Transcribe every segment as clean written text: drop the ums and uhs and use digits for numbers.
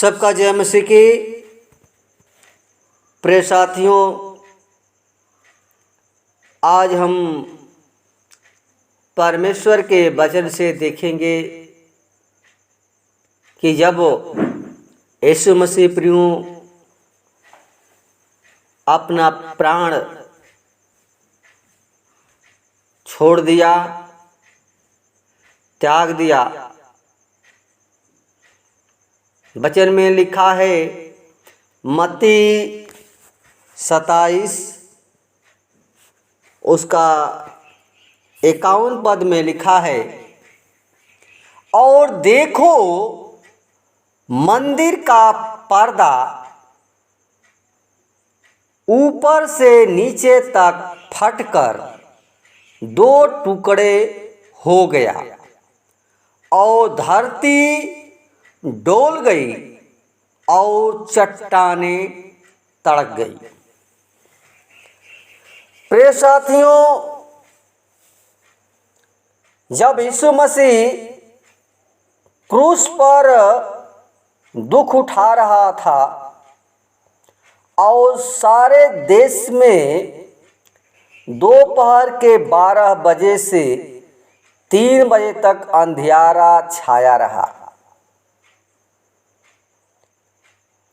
सबका जय मसीह की। प्रिय साथियों, आज हम परमेश्वर के वचन से देखेंगे कि जब यीशु मसीह प्रियो अपना प्राण छोड़ दिया, त्याग दिया। वचन में लिखा है मत्ती 27 उसका 51 पद में लिखा है, और देखो मंदिर का पर्दा ऊपर से नीचे तक फटकर 2 टुकड़े हो गया और धरती डोल गई और चट्टानें तड़क गई। प्रिय साथियों, जब यीशु मसीह क्रूस पर दुख उठा रहा था और सारे देश में दोपहर के 12 बजे से 3 बजे तक अंधियारा छाया रहा।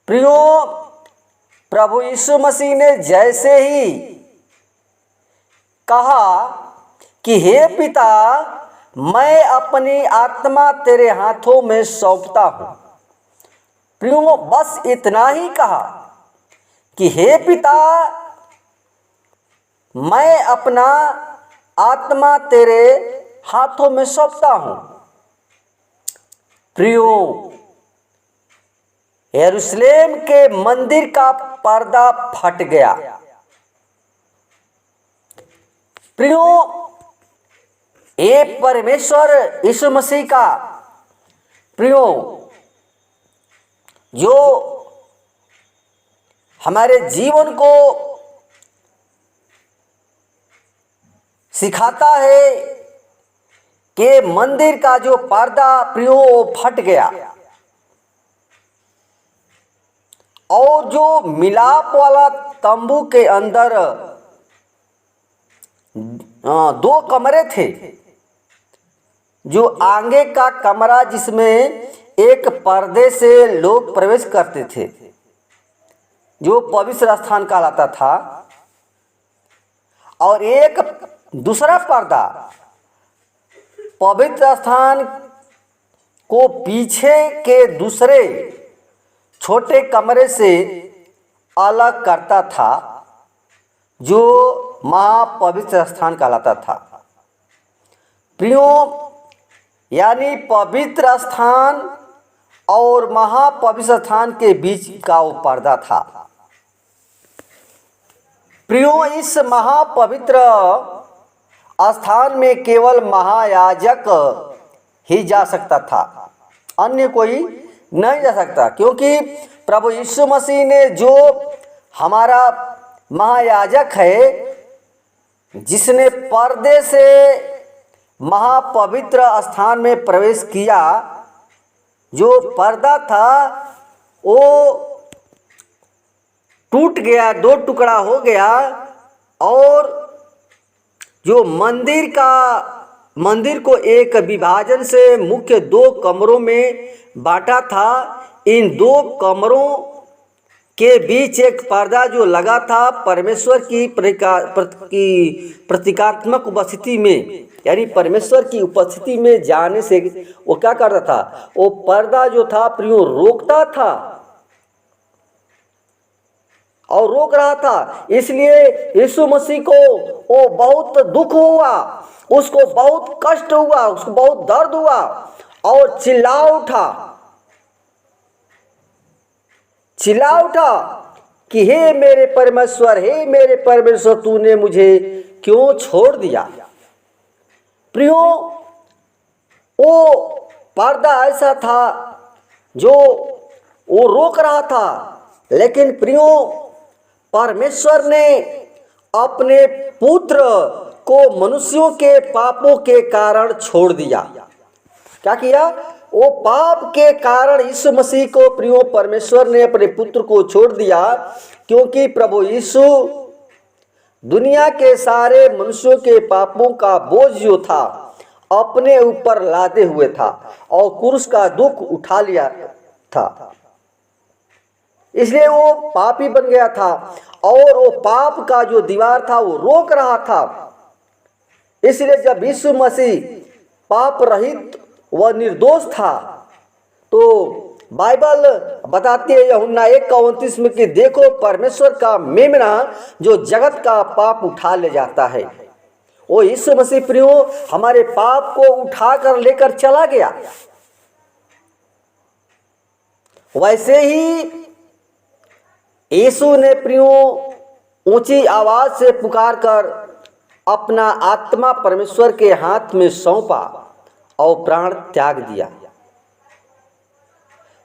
प्रियो, प्रभु यीशु मसीह ने जैसे ही कहा कि हे पिता, मैं अपनी आत्मा तेरे हाथों में सौंपता हूँ, प्रियो बस इतना ही कहा कि हे पिता, मैं अपना आत्मा तेरे हाथों में सौंपता हूँ। प्रियो, यरूशलेम के मंदिर का पर्दा फट गया। प्रियो, ये परमेश्वर यीशु मसीह का प्रियो जो हमारे जीवन को सिखाता है कि मंदिर का जो पर्दा प्रियो वो फट गया और जो मिलाप वाला तंबू के अंदर 2 कमरे थे। जो आगे का कमरा जिसमें एक पर्दे से लोग प्रवेश करते थे, जो पवित्र स्थान कहलाता था, और एक दूसरा पर्दा पवित्र स्थान को पीछे के दूसरे छोटे कमरे से अलग करता था, जो महापवित्र स्थान कहलाता था। प्रियो, यानी पवित्र स्थान और महापवित्र स्थान के बीच का वो पर्दा था। प्रियो, इस महापवित्र स्थान में केवल महायाजक ही जा सकता था, अन्य कोई नहीं जा सकता, क्योंकि प्रभु यीशु मसीह ने जो हमारा महायाजक है, जिसने पर्दे से महापवित्र स्थान में प्रवेश किया, जो पर्दा था वो टूट गया, 2 टुकड़ा हो गया, और जो मंदिर को एक विभाजन से मुख्य 2 कमरों में बांटा था। इन 2 कमरों के बीच एक पर्दा जो लगा था, परमेश्वर की प्रतीकात्मक उपस्थिति में, यानी परमेश्वर की उपस्थिति में जाने से वो क्या करता था, वो पर्दा जो था प्रियो रोकता था और रोक रहा था। इसलिए यीशु मसीह को वो बहुत दुख हुआ, उसको बहुत कष्ट हुआ, उसको बहुत दर्द हुआ और चिल्ला उठा कि हे मेरे परमेश्वर, हे मेरे परमेश्वर, तूने मुझे क्यों छोड़ दिया। प्रियो, वो पर्दा ऐसा था जो वो रोक रहा था, लेकिन प्रियो परमेश्वर ने अपने पुत्र को मनुष्यों के पापों के कारण छोड़ दिया। क्या किया? वो पाप के कारण यीशु मसीह को प्रियो परमेश्वर ने अपने पुत्र को छोड़ दिया, क्योंकि प्रभु यीशु दुनिया के सारे मनुष्यों के पापों का बोझ जो था अपने ऊपर लादे हुए था और क्रूस का दुख उठा लिया था। इसलिए वो पापी बन गया था और वो पाप का जो दीवार था वो रोक रहा था। इसलिए जब यीशु मसीह पाप रहित व निर्दोष था तो बाइबल बताती है यूहन्ना 1:29 में कि देखो परमेश्वर का मेमना जो जगत का पाप उठा ले जाता है। वो यीशु मसीह प्रियो हमारे पाप को उठाकर लेकर चला गया। वैसे ही यीशु ने प्रियो ऊंची आवाज से पुकार कर अपना आत्मा परमेश्वर के हाथ में सौंपा और प्राण त्याग दिया।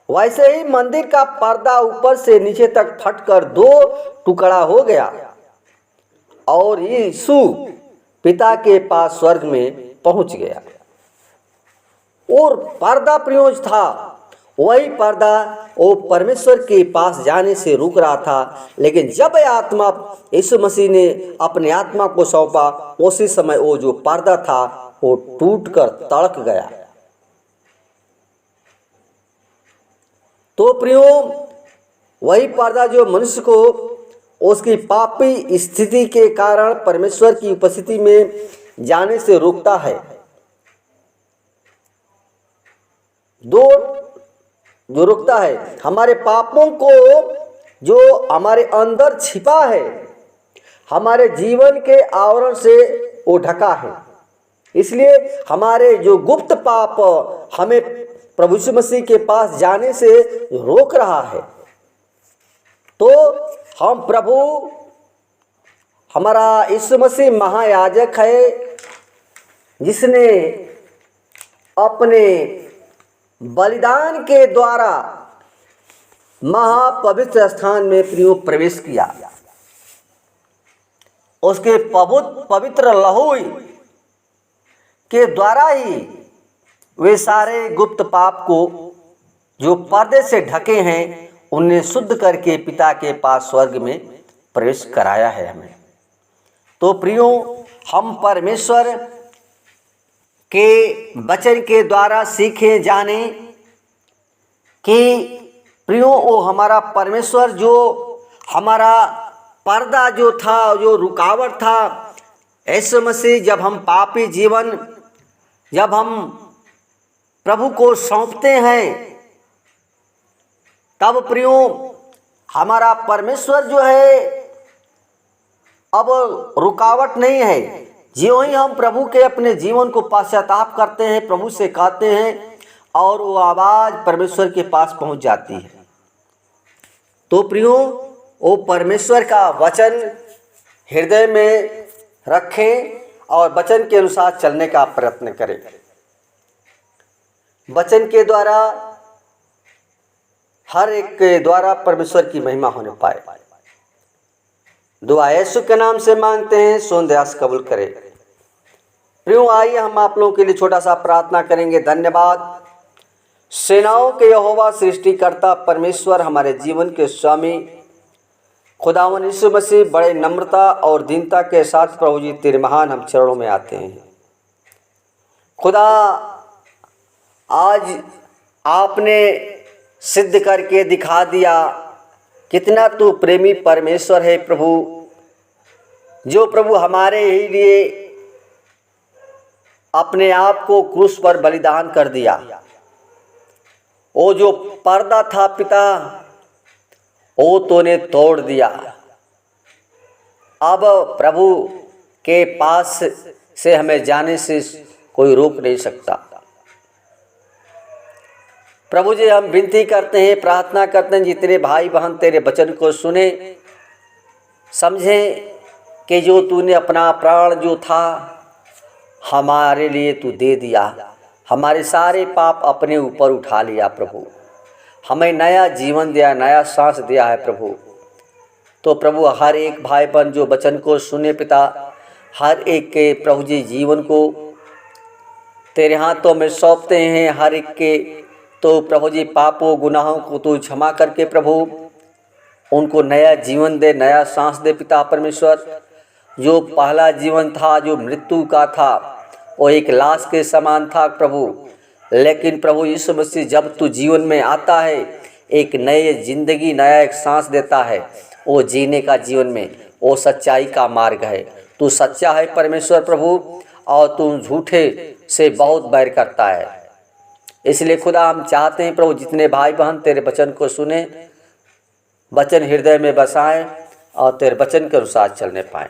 वैसे ही मंदिर का पर्दा ऊपर से नीचे तक फटकर 2 टुकड़ा हो गया और यीशु पिता के पास स्वर्ग में पहुंच गया। और पर्दा प्रयोज था, वही पर्दा वो परमेश्वर के पास जाने से रुक रहा था। लेकिन जब आत्मा यीशु मसीह ने अपने आत्मा को सौंपा, उसी समय वो जो पर्दा था वो टूटकर तड़क गया। तो प्रियो वही पर्दा जो मनुष्य को उसकी पापी स्थिति के कारण परमेश्वर की उपस्थिति में जाने से रोकता है। जो रोकता है हमारे पापों को, जो हमारे अंदर छिपा है, हमारे जीवन के आवरण से वो ढका है। इसलिए हमारे जो गुप्त पाप हमें प्रभु यीशु मसीह के पास जाने से रोक रहा है। तो हम प्रभु, हमारा यीशु मसीह महायाजक है जिसने अपने बलिदान के द्वारा महापवित्र स्थान में प्रियो प्रवेश किया। उसके पवित्र लहू के द्वारा ही वे सारे गुप्त पाप को जो पर्दे से ढके हैं उन्हें शुद्ध करके पिता के पास स्वर्ग में प्रवेश कराया है हमें। तो प्रियो हम परमेश्वर के वचन के द्वारा सीखे जाने कि प्रियो वो हमारा परमेश्वर जो हमारा पर्दा जो था, जो रुकावट था, यीशु मसीह जब हम पापी जीवन जब हम प्रभु को सौंपते हैं तब प्रियो हमारा परमेश्वर जो है अब रुकावट नहीं है। ज्यों ही हम प्रभु के अपने जीवन को पश्चाताप करते हैं, प्रभु से कहते हैं और वो आवाज़ परमेश्वर के पास पहुंच जाती है। तो प्रियो वो परमेश्वर का वचन हृदय में रखें और वचन के अनुसार चलने का प्रयत्न करें। वचन के द्वारा हर एक के द्वारा परमेश्वर की महिमा होने पाए। दुआ यीशु के नाम से मांगते हैं, सोंदयास कबूल करें। प्रियो आइए हम आप लोगों के लिए छोटा सा प्रार्थना करेंगे। धन्यवाद सेनाओं के यहोवा सृष्टिकर्ता परमेश्वर, हमारे जीवन के स्वामी खुदावन यीशु मसीह, बड़े नम्रता और दीनता के साथ प्रभु जी तेरे महान हम चरणों में आते हैं। खुदा आज आपने सिद्ध करके दिखा दिया कितना तू प्रेमी परमेश्वर है प्रभु, जो प्रभु हमारे ही लिए अपने आप को क्रूस पर बलिदान कर दिया। वो जो पर्दा था पिता वो तूने तोड़ दिया। अब प्रभु के पास से हमें जाने से कोई रोक नहीं सकता। प्रभु जी हम विनती करते हैं, प्रार्थना करते हैं जितने भाई बहन तेरे वचन को सुने, समझें कि जो तूने अपना प्राण जो था हमारे लिए तू दे दिया, हमारे सारे पाप अपने ऊपर उठा लिया प्रभु, हमें नया जीवन दिया, नया सांस दिया है प्रभु। तो प्रभु हर एक भाई बहन जो वचन को सुने पिता, हर एक के प्रभु जी जीवन को तेरे हाथों में सौंपते हैं। हर एक के तो प्रभु जी पापों गुनाहों को तू क्षमा करके प्रभु उनको नया जीवन दे, नया सांस दे पिता परमेश्वर। जो पहला जीवन था जो मृत्यु का था, वो एक लाश के समान था प्रभु, लेकिन प्रभु यीशु मसीह जब तू जीवन में आता है, एक नए जिंदगी, नया एक सांस देता है, वो जीने का जीवन में वो सच्चाई का मार्ग है। तू सच्चा है परमेश्वर प्रभु, और तू झूठे से बहुत बैर करता है। इसलिए खुदा हम चाहते हैं प्रभु जितने भाई बहन तेरे वचन को सुने, वचन हृदय में बसाएं और तेरे वचन के अनुसार चलने पाएं।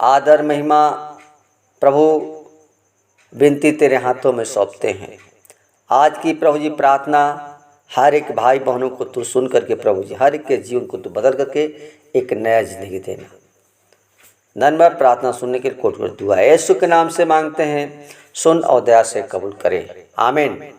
आदर महिमा प्रभु विनती तेरे हाथों में सौंपते हैं। आज की प्रभु जी प्रार्थना हर एक भाई बहनों को तू सुन करके प्रभु जी हर एक के जीवन को तू बदल करके एक नया जिंदगी देना। धन्यवाद। प्रार्थना सुनने के लिए कोट कोट दुआ यीशु के नाम से मांगते हैं, सुन और दया से कबूल करें। आमीन।